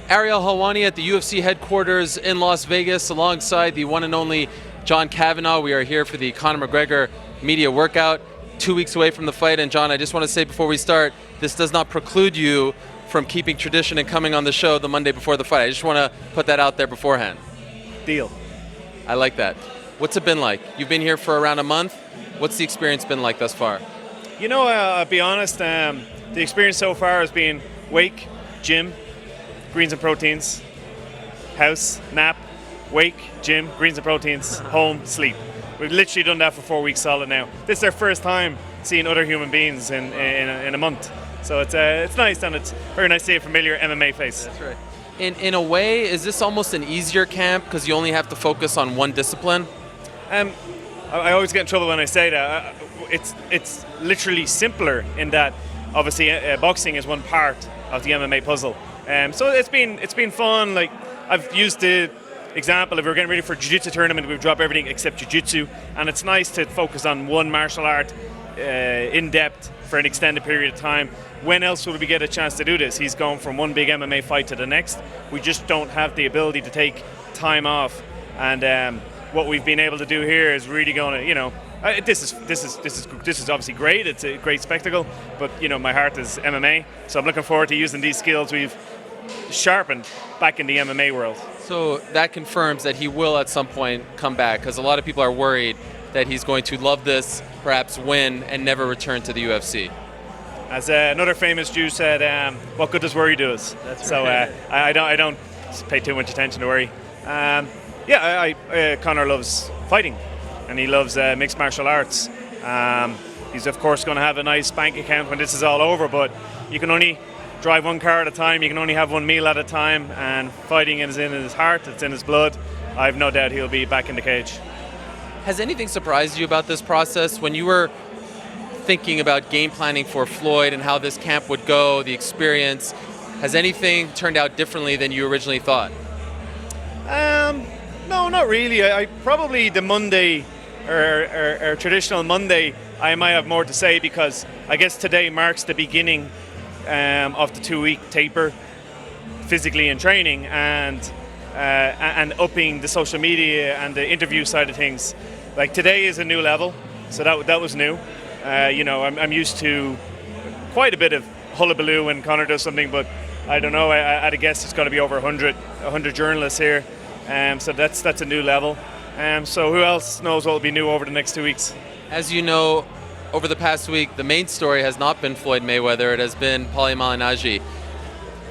Ariel Helwani at the UFC headquarters in Las Vegas alongside the one and only John Kavanagh. We are here for the Conor McGregor media workout, 2 weeks away from the fight. And John, I just want to say before we start, this does not preclude you from keeping tradition and coming on the show the Monday before the fight. I just want to put that out there beforehand. Deal. I like that. What's it been like? You've been here for around a month. What's the experience been like thus far? You know, I'll be honest, the experience so far has been wake, gym, greens and proteins, house, nap, wake, gym, greens and proteins, home, sleep. We've literally done that for 4 weeks solid now. This is our first time seeing other human beings in a month. So it's nice, and it's very nice to see a familiar MMA face. That's right. In a way, is this almost an easier camp because you only have to focus on one discipline? I always get in trouble when I say that. It's literally simpler in that obviously boxing is one part of the MMA puzzle. So it's been fun. Like, I've used the example, if we're getting ready for a jiu-jitsu tournament, we've dropped everything except jiu-jitsu, and it's nice to focus on one martial art in depth for an extended period of time. When else would we get a chance to do this? He's going from one big MMA fight to the next. We just don't have the ability to take time off, and what we've been able to do here is really going to, you know, this is obviously great. It's a great spectacle, but you know, my heart is MMA, so I'm looking forward to using these skills we've sharpened back in the MMA world. So that confirms that he will at some point come back, because a lot of people are worried that he's going to love this, perhaps win, and never return to the UFC. As another famous Jew said, what good does worry do us? That's so right. I don't pay too much attention to worry. Conor loves fighting, and he loves mixed martial arts. He's of course going to have a nice bank account when this is all over, but you can only drive one car at a time, you can only have one meal at a time, and fighting is in his heart, it's in his blood. I have no doubt he'll be back in the cage. Has anything surprised you about this process? When you were thinking about game planning for Floyd and how this camp would go, the experience, has anything turned out differently than you originally thought? No, not really. I probably the Monday, or traditional Monday, I might have more to say, because I guess today marks the beginning of the 2-week taper, physically in training, and upping the social media and the interview side of things. Like, today is a new level, so that was new. I'm used to quite a bit of hullabaloo when Conor does something, but I don't know. I'd guess it's going to be over 100 journalists here. So that's a new level. So who else knows what will be new over the next 2 weeks? As you know, over the past week, the main story has not been Floyd Mayweather. It has been Paulie Malignaggi.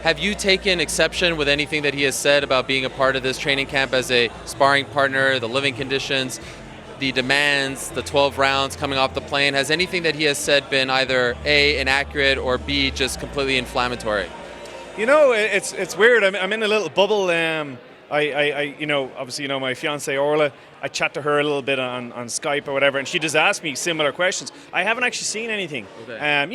Have you taken exception with anything that he has said about being a part of this training camp as a sparring partner, the living conditions, the demands, the 12 rounds coming off the plane? Has anything that he has said been either A, inaccurate, or B, just completely inflammatory? You know, it's weird. I'm in a little bubble. Obviously, my fiance Orla, I chat to her a little bit on Skype or whatever, and she just asked me similar questions. I haven't actually seen anything. Okay.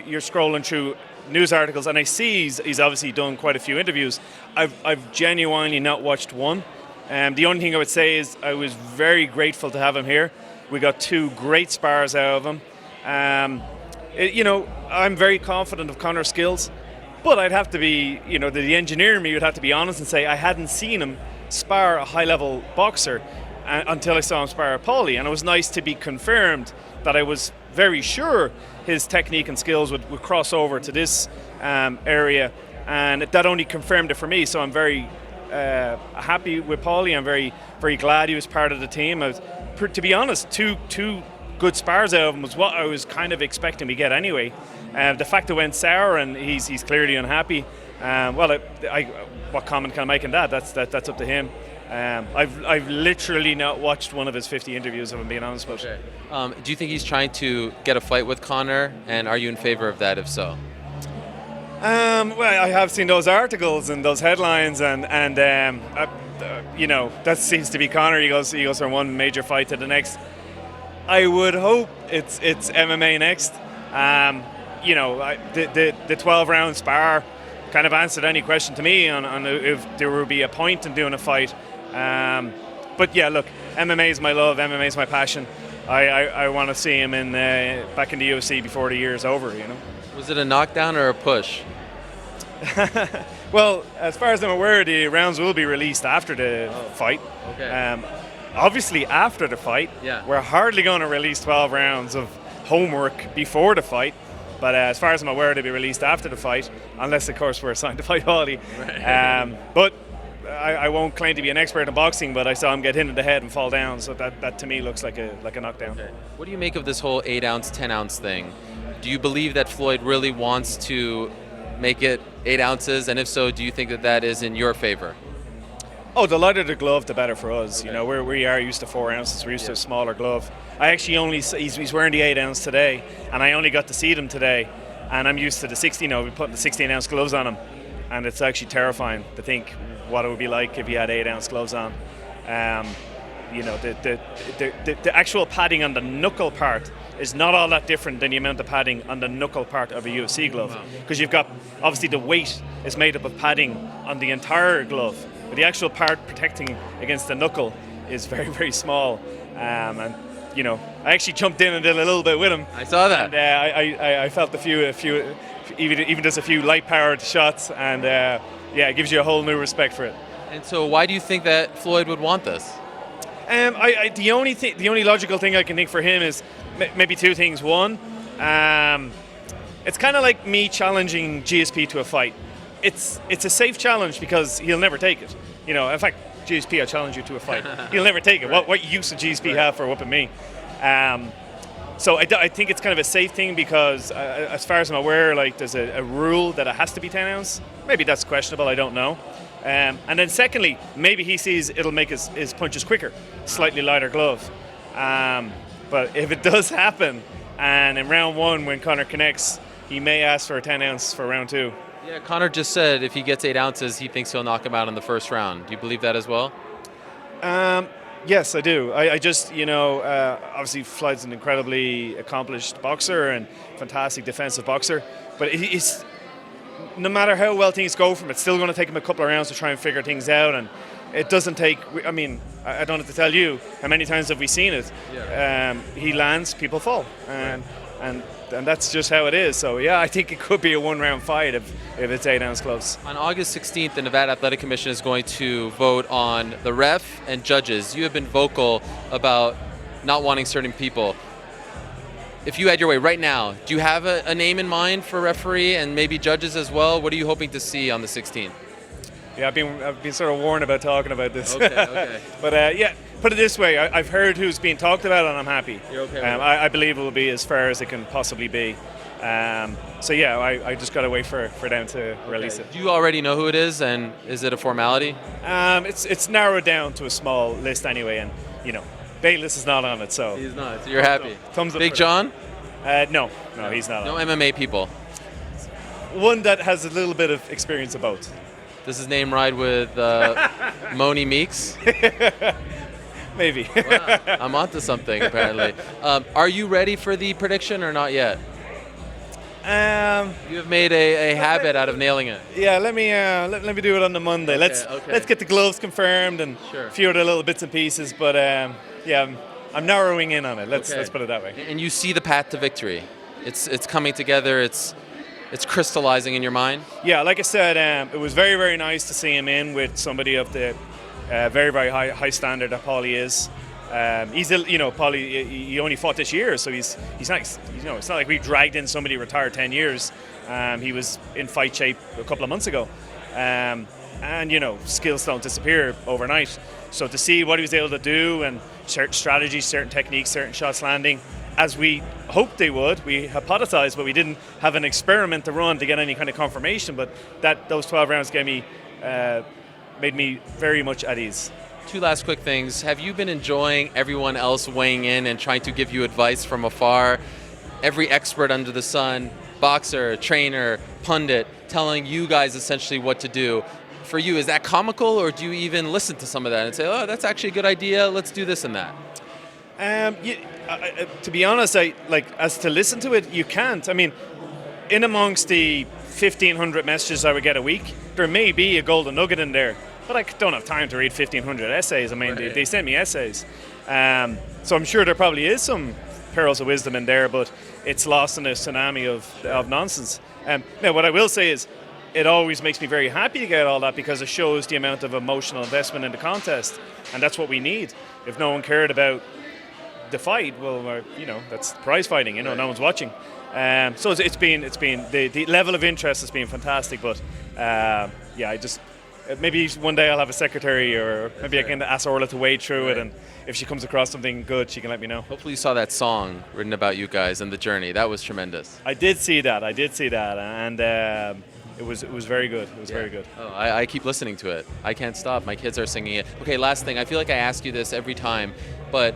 You're scrolling through news articles, and I see he's obviously done quite a few interviews. I've genuinely not watched one. The only thing I would say is I was very grateful to have him here. We got 2 great spars out of him. I'm very confident of Conor's skills. But I'd have to be, the engineer in me would have to be honest and say I hadn't seen him spar a high-level boxer until I saw him spar Paulie. And it was nice to be confirmed that I was very sure his technique and skills would cross over to this area. And that only confirmed it for me. So I'm very happy with Paulie. I'm very, very glad he was part of the team. To be honest, two good spars out of him was what I was kind of expecting to get anyway. The fact it went sour and he's clearly unhappy. What comment can I make on that? That's up to him. I've literally not watched one of his 50 interviews, if I'm being honest about it. Okay. Do you think he's trying to get a fight with Conor, and are you in favor of that, if so? I have seen those articles and those headlines, and that seems to be Conor. He goes from one major fight to the next. I would hope it's MMA next. The 12-round spar kind of answered any question to me on if there would be a point in doing a fight. But yeah, look, MMA is my love, MMA is my passion. I want to see him back in the UFC before the year's over. Was it a knockdown or a push? Well, as far as I'm aware, the rounds will be released after the fight. Okay. Obviously, after the fight, Yeah. we're hardly going to release 12 rounds of homework before the fight. But as far as I'm aware, they'll be released after the fight, unless, of course, we're assigned to fight Paulie. Right. But I won't claim to be an expert in boxing, but I saw him get hit in the head and fall down, so that to me looks like a knockdown. Okay. What do you make of this whole 8-ounce, 10-ounce thing? Do you believe that Floyd really wants to make it 8 ounces? And if so, do you think that that is in your favor? Oh, the lighter the glove, the better for us. Okay. You know, we are used to 4 ounces. We're used to a smaller glove. I actually he's wearing the 8 ounce today, and I only got to see them today. And I'm used to the 16. We put the 16 ounce gloves on him, and it's actually terrifying to think what it would be like if he had 8 ounce gloves on. You know, the actual padding on the knuckle part is not all that different than the amount of padding on the knuckle part of a UFC glove, because you've got, obviously the weight is made up of padding on the entire glove, but the actual part protecting against the knuckle is very, very small. And you know, I actually jumped in and did a little bit with him. I saw that. And I felt a few even just a few light powered shots, and it gives you a whole new respect for it. And so why do you think that Floyd would want this? The only logical thing I can think for him is maybe two things. One, it's kind of like me challenging GSP to a fight. It's a safe challenge because he'll never take it. You know, in fact, GSP, I challenge you to a fight. He'll never take it. Right. What use does GSP have for whooping me? So I think it's kind of a safe thing because, as far as I'm aware, like there's a rule that it has to be 10 ounce. Maybe that's questionable. I don't know. And then secondly, maybe he sees it'll make his punches quicker, slightly lighter glove. But if it does happen, and in round 1 when Conor connects, he may ask for a 10 ounce for round 2. Yeah, Conor just said if he gets 8 ounces, he thinks he'll knock him out in the first round. Do you believe that as well? Yes, I do. I just, you know, obviously Floyd's an incredibly accomplished boxer and fantastic defensive boxer, but he's, no matter how well things go for him, it's still going to take him a couple of rounds to try and figure things out, and it doesn't take, I mean, I don't have to tell you how many times have we seen it. Yeah. He lands, people fall, and that's just how it is. So yeah, I think it could be a 1-round fight if it's 8 ounce gloves. On August 16th, the Nevada Athletic Commission is going to vote on the ref and judges. You have been vocal about not wanting certain people. If you had your way right now, do you have a name in mind for referee and maybe judges as well? What are you hoping to see on the 16th? Yeah, I've been sort of warned about talking about this. Okay. But yeah, put it this way, I've heard who's being talked about, and I'm happy. You're okay with it? I believe it will be as fair as it can possibly be. So yeah, I just got to wait for them to release it. Do you already know who it is, and is it a formality? It's narrowed down to a small list anyway, and you know, Bayless is not on it, so He's not. So you're happy. Thumbs up Big for John? No, he's not No on. MMA people. One that has a little bit of experience of both. Does his name ride with Moni Meeks? Maybe. Wow, I'm onto something apparently. Are you ready for the prediction or not yet? You have made a habit out of nailing it. Yeah, let me do it on the Monday. Let's get the gloves confirmed and Sure. a few other little bits and pieces. But yeah, I'm narrowing in on it. Let's put it that way. And you see the path to victory. It's coming together. It's crystallizing in your mind. Yeah, like I said, it was very, very nice to see him in with somebody of the very, very high standard that Paulie is. Paulie, he only fought this year, so he's not, you know, it's not like we dragged in somebody retired 10 years. He was in fight shape a couple of months ago. And, you know, skills don't disappear overnight. So to see what he was able to do and certain strategies, certain techniques, certain shots landing, as we hoped they would, we hypothesized, but we didn't have an experiment to run to get any kind of confirmation. But those 12 rounds made me very much at ease. 2 last quick things. Have you been enjoying everyone else weighing in and trying to give you advice from afar? Every expert under the sun, boxer, trainer, pundit, telling you guys essentially what to do. For you, is that comical, or do you even listen to some of that and say, oh, that's actually a good idea, let's do this and that? To be honest, as to listen to it, you can't. I mean, in amongst the 1,500 messages I would get a week, there may be a golden nugget in there, but I don't have time to read 1,500 essays. I mean, Right. they send me essays. So I'm sure there probably is some pearls of wisdom in there, but it's lost in a tsunami of nonsense. Now, what I will say is, it always makes me very happy to get all that, because it shows the amount of emotional investment in the contest, and that's what we need. If no one cared about the fight, well, that's prize fighting. No one's watching. So it's been the level of interest has been fantastic. But I just maybe one day I'll have a secretary, or maybe I can ask Orla to wade through it, and if she comes across something good, she can let me know. Hopefully you saw that song written about you guys and the journey. That was tremendous. I did see that, and it was very good. It was very good. Oh, I keep listening to it. I can't stop. My kids are singing it. Okay, last thing. I feel like I ask you this every time, but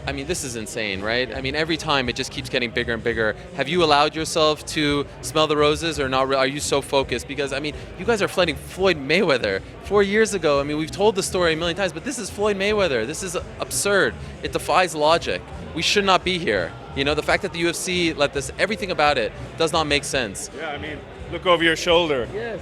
I mean, this is insane, right? I mean, every time it just keeps getting bigger and bigger. Have you allowed yourself to smell the roses, or not? Are you so focused? Because, I mean, you guys are fighting Floyd Mayweather 4 years ago. I mean, we've told the story a million times, but this is Floyd Mayweather. This is absurd. It defies logic. We should not be here. The fact that the UFC let this, everything about it does not make sense. Yeah, I mean, look over your shoulder. Yes.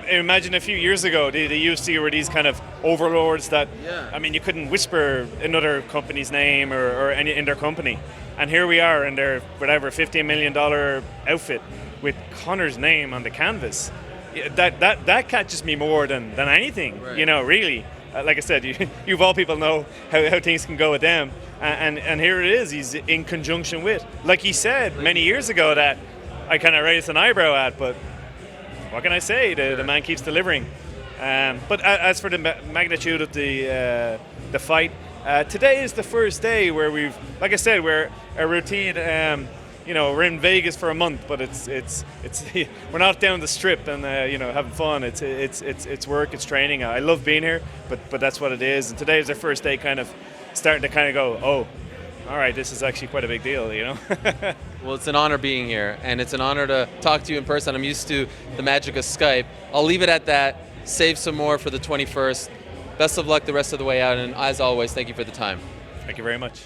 Imagine a few years ago, the UFC were these kind of overlords that, I mean, you couldn't whisper another company's name or any in their company. And here we are in their, whatever, $15 million outfit with Conor's name on the canvas. That catches me more than anything, right. Really. Like I said, you of all people know how things can go with them. And here it is, he's in conjunction with. Like he said many years ago that I kind of raised an eyebrow at, but what can I say? The man keeps delivering. But as for the magnitude of the fight, today is the first day where we've, like I said, we're a routine. We're in Vegas for a month, but it's we're not down the strip and having fun. It's work, it's training. I love being here, but that's what it is. And today is our first day, kind of starting to kind of go, oh, all right, this is actually quite a big deal, Well, it's an honor being here, and it's an honor to talk to you in person. I'm used to the magic of Skype. I'll leave it at that. Save some more for the 21st. Best of luck the rest of the way out, and as always, thank you for the time. Thank you very much.